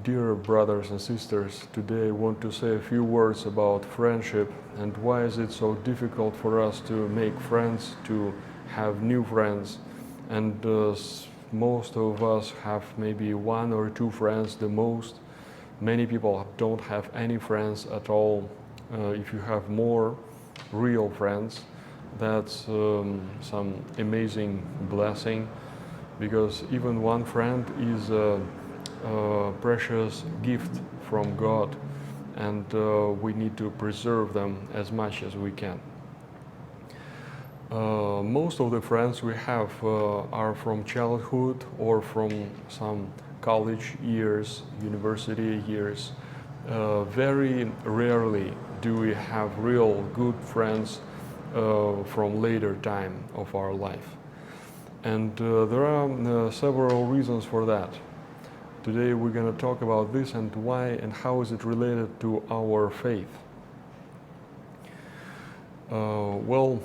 Dear brothers and sisters, today I want to say a few words about friendship and why is it so difficult for us to make friends, to have new friends. And most of us have maybe one or two friends the most. Many people don't have any friends at all. If you have more real friends, that's some amazing blessing, because even one friend is a precious gift from God, and we need to preserve them as much as we can. Most of the friends we have are from childhood or from some college years, university years. Very rarely do we have real good friends from later time of our life. And there are several reasons for that. Today we're going to talk about this and why and how is it related to our faith. One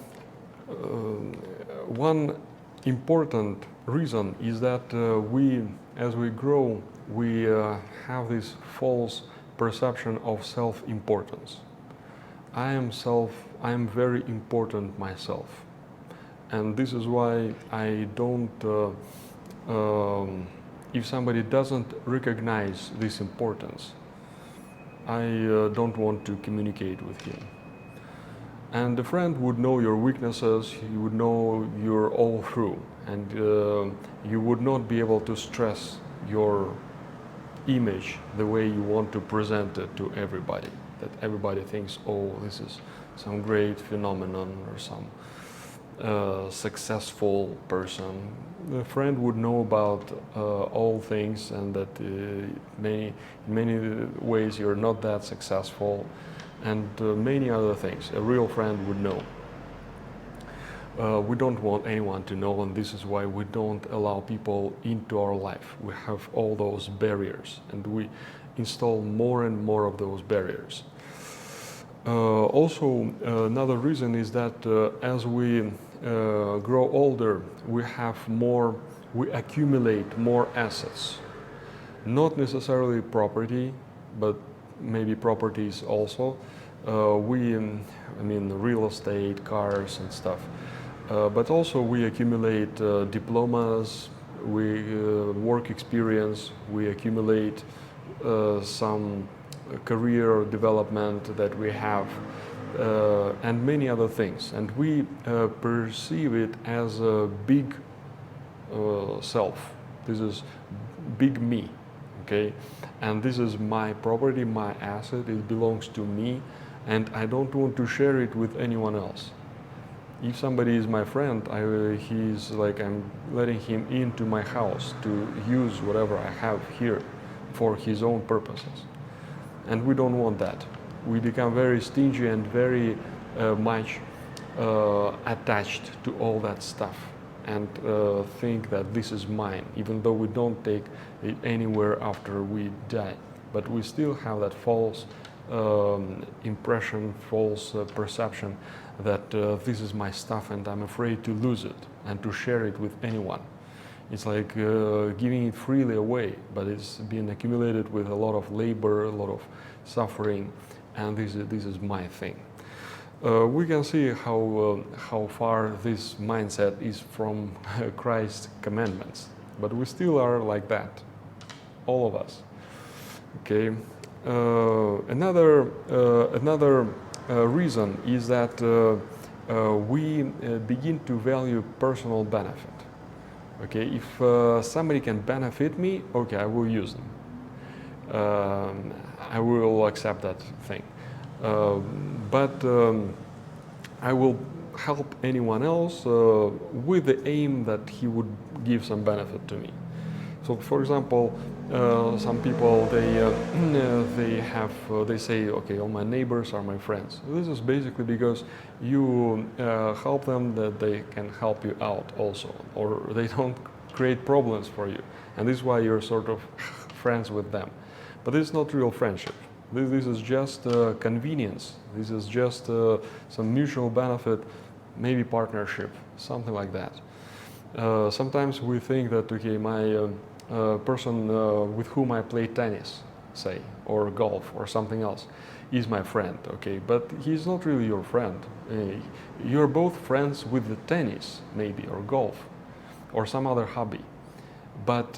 important reason is that as we grow, we have this false perception of self-importance. I am very important myself. And this is why I don't, if somebody doesn't recognize this importance, I don't want to communicate with him. And the friend would know your weaknesses, he would know you're all through, and you would not be able to stress your image the way you want to present it to everybody, that everybody thinks, oh, this is some great phenomenon or some successful person. The friend would know about all things, and that in many ways you're not that successful, and many other things. A real friend would know. We don't want anyone to know, and this is why we don't allow people into our life. We have all those barriers, and we install more and more of those barriers. Also, another reason is that as we grow older, we accumulate more assets. Not necessarily property, but maybe properties also. I mean real estate, cars and stuff. But also we accumulate diplomas, work experience, we accumulate some career development that we have, and many other things. And we perceive it as a big self. This is big me, okay? And this is my property, my asset, it belongs to me, and I don't want to share it with anyone else. If somebody is my friend, he's like, I'm letting him into my house to use whatever I have here for his own purposes. And we don't want that. We become very stingy and very much attached to all that stuff, and think that this is mine, even though we don't take it anywhere after we die. But we still have that false impression, false perception that this is my stuff and I'm afraid to lose it and to share it with anyone. It's like giving it freely away, but it's been accumulated with a lot of labor, a lot of suffering, and this is my thing. We can see how far this mindset is from Christ's commandments, but we still are like that, all of us. Okay. Another reason is that we begin to value personal benefit. Okay, if somebody can benefit me, okay, I will use them. I will accept that thing. But I will help anyone else with the aim that he would give some benefit to me. So, for example, some people they say, okay, all my neighbors are my friends. This is basically because you help them that they can help you out also, or they don't create problems for you, and this is why you're sort of friends with them. But this is not real friendship. This is just convenience. This is just some mutual benefit, maybe partnership, something like that. Sometimes we think that, okay, person with whom I play tennis, say, or golf or something else, is my friend, okay, but he's not really your friend. You're both friends with the tennis, maybe, or golf, or some other hobby, but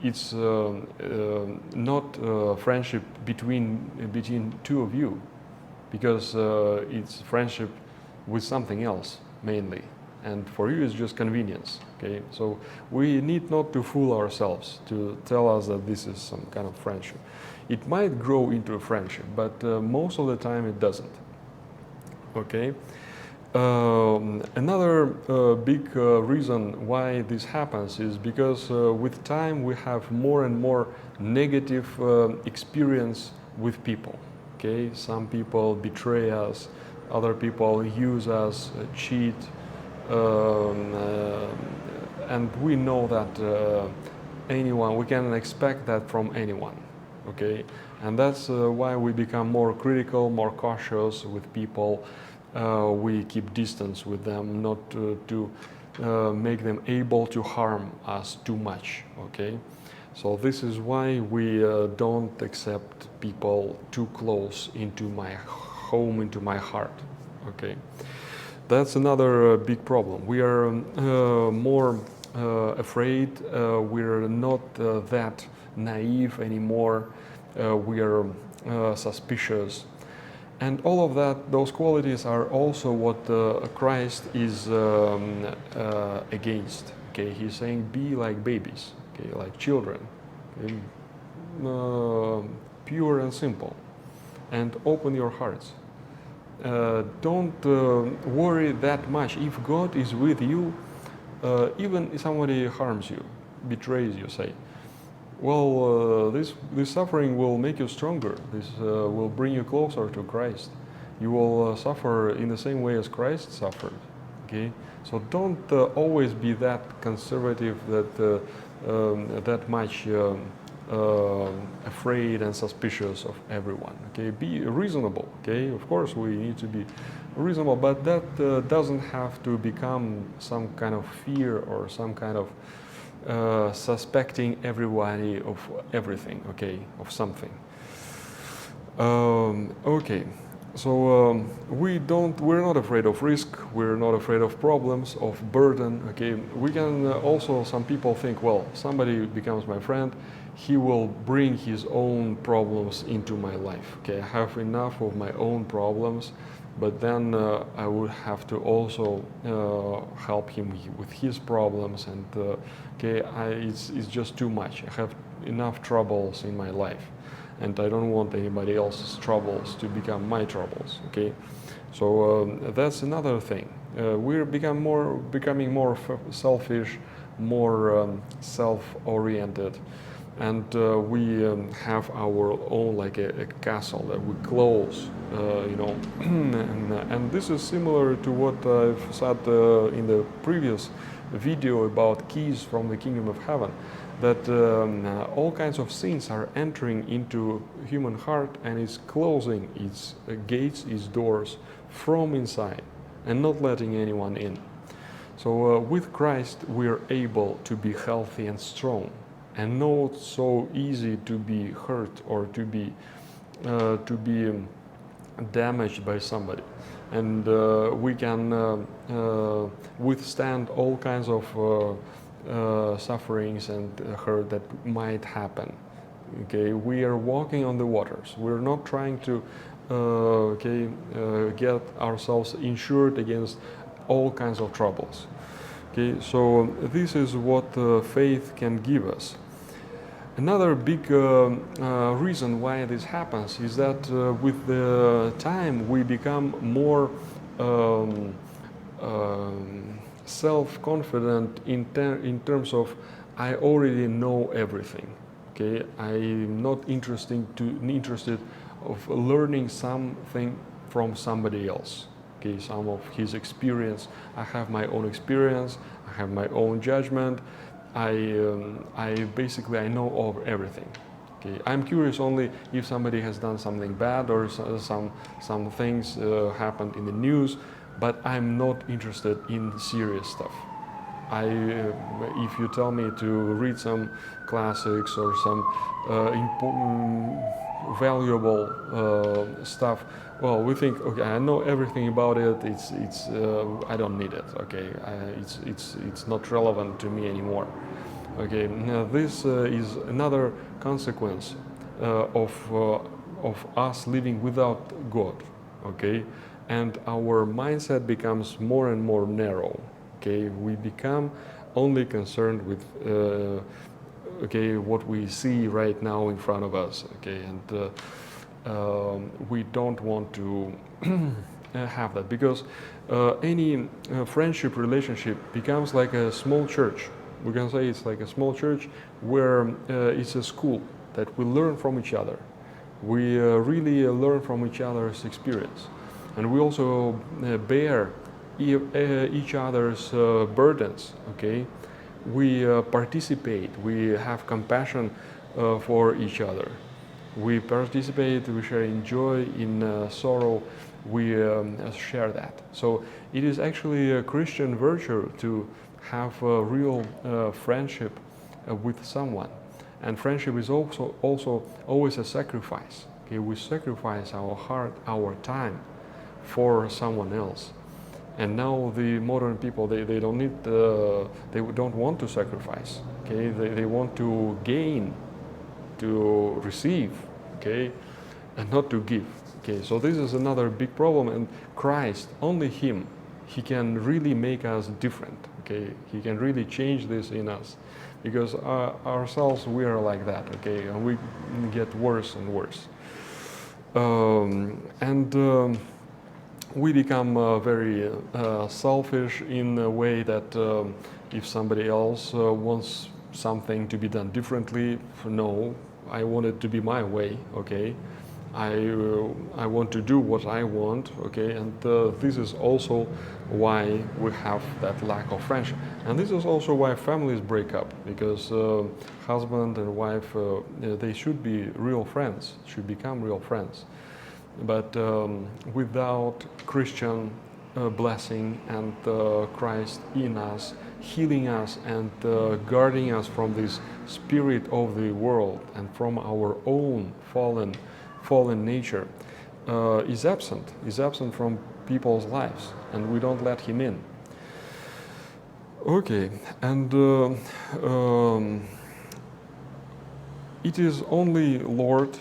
it's not friendship between two of you, because it's friendship with something else mainly, and for you it's just convenience. Okay, so we need not to fool ourselves to tell us that this is some kind of friendship. It might grow into a friendship, but most of the time it doesn't. Okay. Another big reason why this happens is because with time we have more and more negative experience with people. Okay, some people betray us, other people use us, cheat, and we know that we can expect that from anyone. Okay, and that's why we become more critical, more cautious with people. We keep distance with them, not to make them able to harm us too much. Okay, so this is why we don't accept people too close into my home, into my heart. Okay, that's another big problem. We are more afraid. We're not that naive anymore. We are suspicious. And all of that, those qualities are also what Christ is against. Okay, he's saying, be like babies, okay, like children, okay? Pure and simple, and open your hearts. Don't worry that much. If God is with you, even if somebody harms you, betrays you, say, well, this suffering will make you stronger. This will bring you closer to Christ. You will suffer in the same way as Christ suffered. Okay, so don't always be that conservative, that much afraid and suspicious of everyone. Okay, be reasonable. Okay, of course we need to be reasonable, but that doesn't have to become some kind of fear or some kind of suspecting everybody of everything, okay, of something. Okay, so we're not afraid of risk, we're not afraid of problems, of burden, okay. We can also, some people think, well, somebody becomes my friend, he will bring his own problems into my life, okay. I have enough of my own problems, but then I would have to also help him with his problems, and okay, it's just too much. I have enough troubles in my life, and I don't want anybody else's troubles to become my troubles. Okay, so that's another thing. We're becoming more selfish, more self-oriented, and we have our own, like a castle that we close, you know. And this is similar to what I've said in the previous video about keys from the kingdom of heaven, that all kinds of sins are entering into human heart and is closing its gates, its doors from inside, and not letting anyone in. So with Christ we are able to be healthy and strong, and not so easy to be hurt or to be damaged by somebody, and we can withstand all kinds of sufferings and hurt that might happen. Okay, we are walking on the waters. We're not trying to get ourselves insured against all kinds of troubles. Okay, so this is what faith can give us. Another big reason why this happens is that with the time we become more self-confident in terms of I already know everything. Okay, I'm not interested of learning something from somebody else. Okay, some of his experience. I have my own experience. I have my own judgment. I basically know of everything. Okay, I'm curious only if somebody has done something bad or some things happened in the news, but I'm not interested in serious stuff. if you tell me to read some classics or some valuable stuff, well, we think, okay, I know everything about it. I don't need it. Okay, it's not relevant to me anymore. Okay, now this is another consequence of us living without God. Okay, and our mindset becomes more and more narrow. Okay, we become only concerned with okay, what we see right now in front of us. Okay, and we don't want to have that, because any friendship relationship becomes like a small church. We can say it's like a small church where it's a school that we learn from each other. We really learn from each other's experience, and we also bear each other's burdens. Okay, we participate. We have compassion for each other. We participate. We share in joy, in sorrow. We share that. So it is actually a Christian virtue to have a real friendship with someone. And friendship is also always a sacrifice. Okay, we sacrifice our heart, our time for someone else. And now the modern people, they don't need, they don't want to sacrifice. Okay, they want to gain, to receive. Okay, and not to give. Okay, so this is another big problem. And Christ, only Him, He can really make us different. Okay, He can really change this in us, because ourselves we are like that. Okay, and we get worse and worse, we become very selfish in a way that if somebody else wants something to be done differently, no, I want it to be my way. Okay, I want to do what I want. Okay, and this is also why we have that lack of friendship, and this is also why families break up, because husband and wife they should be real friends, should become real friends, but without Christian blessing and Christ in us, healing us and guarding us from this spirit of the world and from our own fallen nature, is absent from people's lives, and we don't let Him in. Okay, and it is only Lord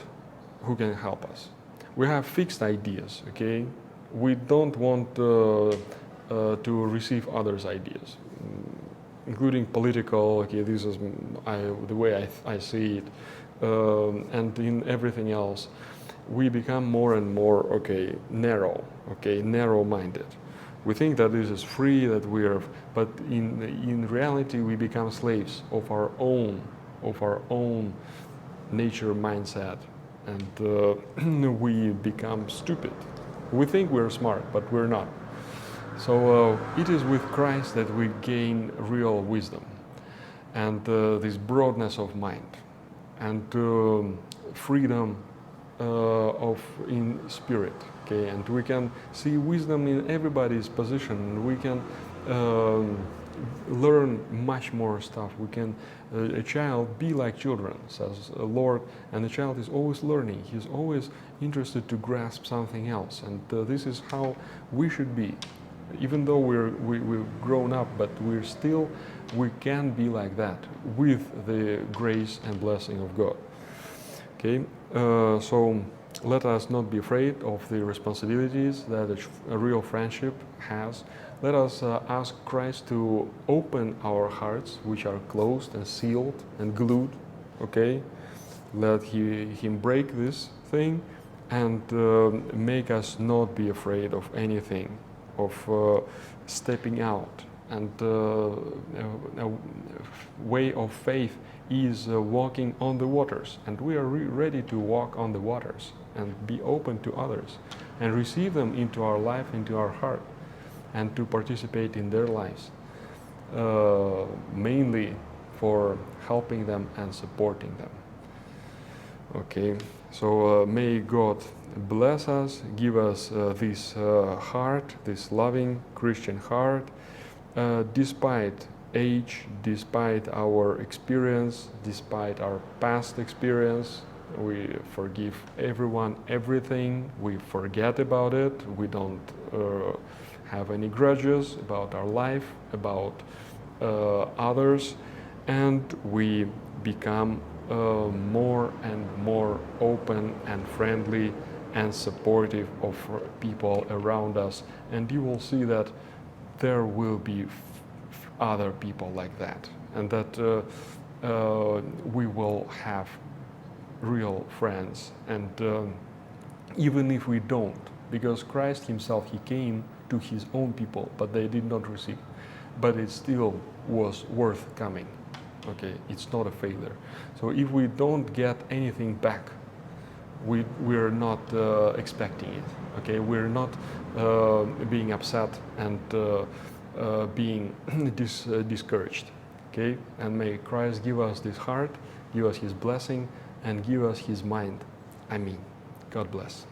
who can help us. We have fixed ideas. Okay, we don't want to receive others' ideas, including political. Okay, this is the way I see it, and in everything else, we become more and more narrow-minded. We think that this is free, that we are, but in reality, we become slaves of our own nature mindset, and we become stupid. We think we're smart, but we're not. So it is with Christ that we gain real wisdom and this broadness of mind and freedom in spirit. Okay, and we can see wisdom in everybody's position. We can learn much more stuff. We can, a child, be like children, says the Lord, and the child is always learning. He's always interested to grasp something else, and this is how we should be. Even though we've grown up, but we can be like that with the grace and blessing of God. Okay, so let us not be afraid of the responsibilities that a real friendship has. Let us ask Christ to open our hearts, which are closed and sealed and glued. Okay, let Him break this thing and make us not be afraid of anything, of stepping out. And a way of faith is walking on the waters, and we are ready to walk on the waters and be open to others and receive them into our life, into our heart, and to participate in their lives, mainly for helping them and supporting them. Okay, so may God bless us, give us this heart, this loving Christian heart, despite age, despite our experience, despite our past experience. We forgive everyone, everything. We forget about it. We don't have any grudges about our life, about others, and we become more and more open and friendly and supportive of people around us. And you will see that there will be other people like that, and that we will have real friends. And even if we don't, because Christ himself, he came to his own people, but they did not receive. But it still was worth coming. Okay, it's not a failure. So if we don't get anything back, we're not expecting it. Okay, we're not being upset and being discouraged. Okay, and may Christ give us this heart, give us his blessing, and give us his mind. I mean, God bless.